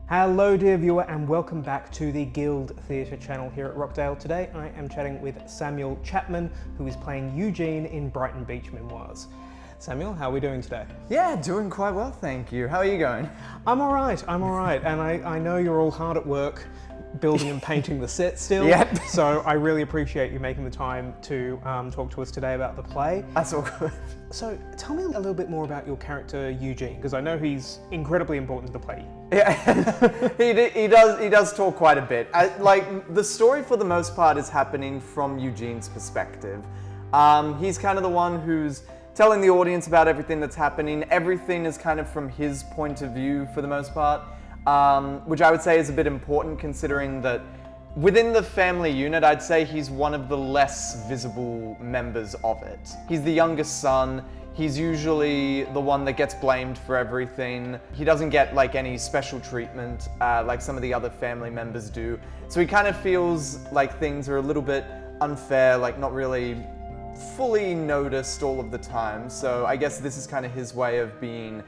Hello dear viewer and welcome back to the Guild Theatre channel here at Rockdale. Today I am chatting with Samuel Chapman, who is playing Eugene in Brighton Beach Memoirs. Samuel, how are we doing today? Yeah, doing quite well, thank you. How are you going? I'm alright, and I know you're all hard at work building and painting the set still. Yep. So I really appreciate you making the time to talk to us today about the play. That's all good. So tell me a little bit more about your character Eugene, because I know he's incredibly important to the play. Yeah, he does talk quite a bit. Like, the story for the most part is happening from Eugene's perspective. He's kind of the one who's telling the audience about everything that's happening. Everything is kind of from his point of view for the most part, which I would say is a bit important considering that within the family unit, I'd say he's one of the less visible members of it. He's the youngest son. He's usually the one that gets blamed for everything. He doesn't get like any special treatment like some of the other family members do. So he kind of feels like things are a little bit unfair, like not really fully noticed all of the time. So I guess this is kind of his way of being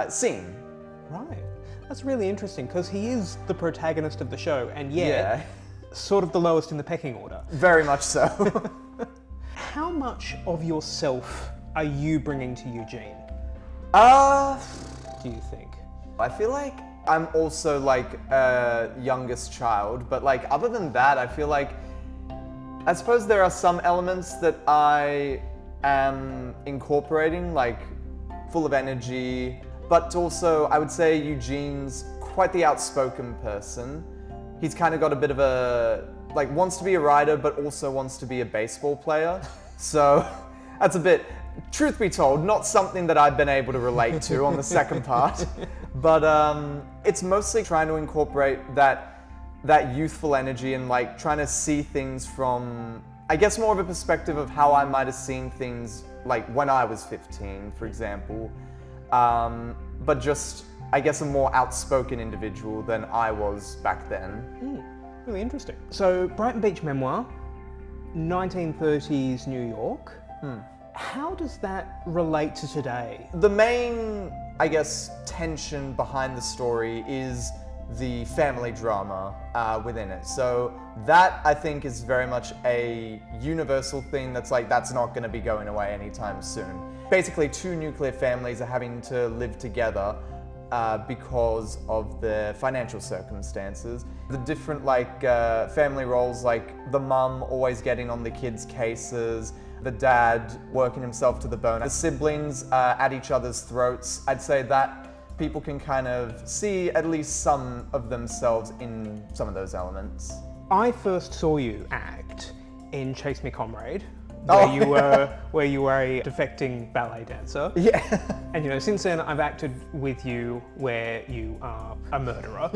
seen. Right. That's really interesting because he is the protagonist of the show and yet Yeah. sort of the lowest in the pecking order. Very much so. How much of yourself are you bringing to Eugene, do you think? I feel like I'm also like a youngest child, but like other than that, I feel like I suppose there are some elements that I am incorporating, like full of energy, but also I would say Eugene's quite the outspoken person. He's kind of got a bit of a, like wants to be a writer, but also wants to be a baseball player. So that's a bit, truth be told, not something that I've been able to relate to on the second part, but it's mostly trying to incorporate that youthful energy and like trying to see things from, I guess, more of a perspective of how I might have seen things like when I was 15, for example, but just, I guess, a more outspoken individual than I was back then. Really interesting. So Brighton Beach Memoir, 1930s New York. How does that relate to today? The main, I guess, tension behind the story is the family drama within it. So that, I think, is very much a universal thing that's not going to be going away anytime soon. Basically, two nuclear families are having to live together because of their financial circumstances. The different family roles, like the mum always getting on the kids' cases, the dad working himself to the bone, the siblings at each other's throats. I'd say that people can kind of see at least some of themselves in some of those elements. I first saw you act in Chase Me Comrade, where you were a defecting ballet dancer. Yeah. And since then I've acted with you where you are a murderer.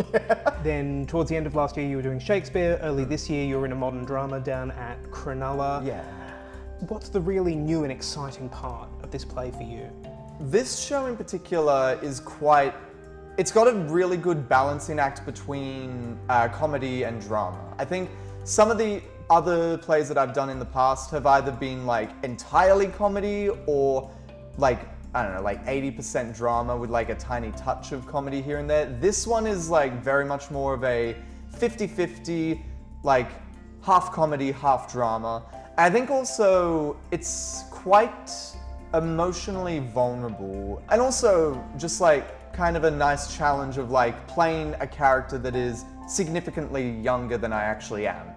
Then towards the end of last year you were doing Shakespeare. Early this year you were in a modern drama down at Cronulla. Yeah. What's the really new and exciting part of this play for you? This show in particular is it's got a really good balancing act between comedy and drama. I think some of the other plays that I've done in the past have either been like entirely comedy or like, I don't know, like 80% drama with like a tiny touch of comedy here and there. This one is like very much more of a 50-50, like half comedy, half drama. I think also it's quite emotionally vulnerable and also just like kind of a nice challenge of like playing a character that is significantly younger than I actually am.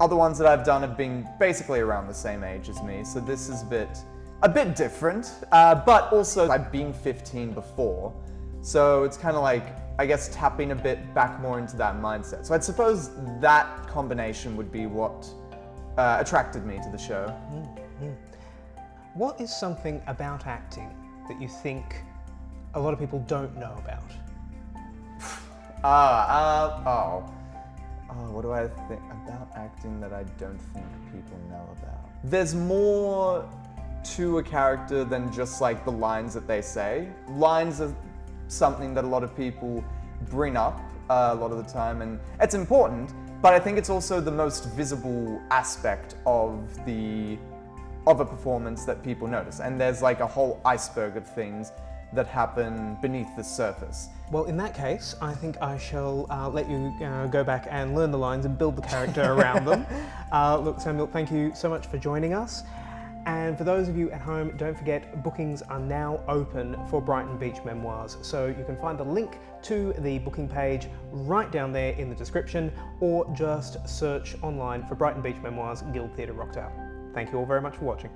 Other ones that I've done have been basically around the same age as me, so this is a bit different, but also I've been 15 before, so it's kind of like, I guess, tapping a bit back more into that mindset. So I suppose that combination would be what attracted me to the show. What is something about acting that you think a lot of people don't know about? What do I think about acting that I don't think people know about? There's more to a character than just like the lines that they say. Lines are something that a lot of people bring up a lot of the time, and it's important, but I think it's also the most visible aspect of a performance that people notice. And there's like a whole iceberg of things that happen beneath the surface. Well, in that case, I think I shall let you go back and learn the lines and build the character around them. Look, Samuel, thank you so much for joining us. And for those of you at home, don't forget, bookings are now open for Brighton Beach Memoirs. So you can find the link to the booking page right down there in the description, or just search online for Brighton Beach Memoirs, Guild Theatre Rockdale. Thank you all very much for watching.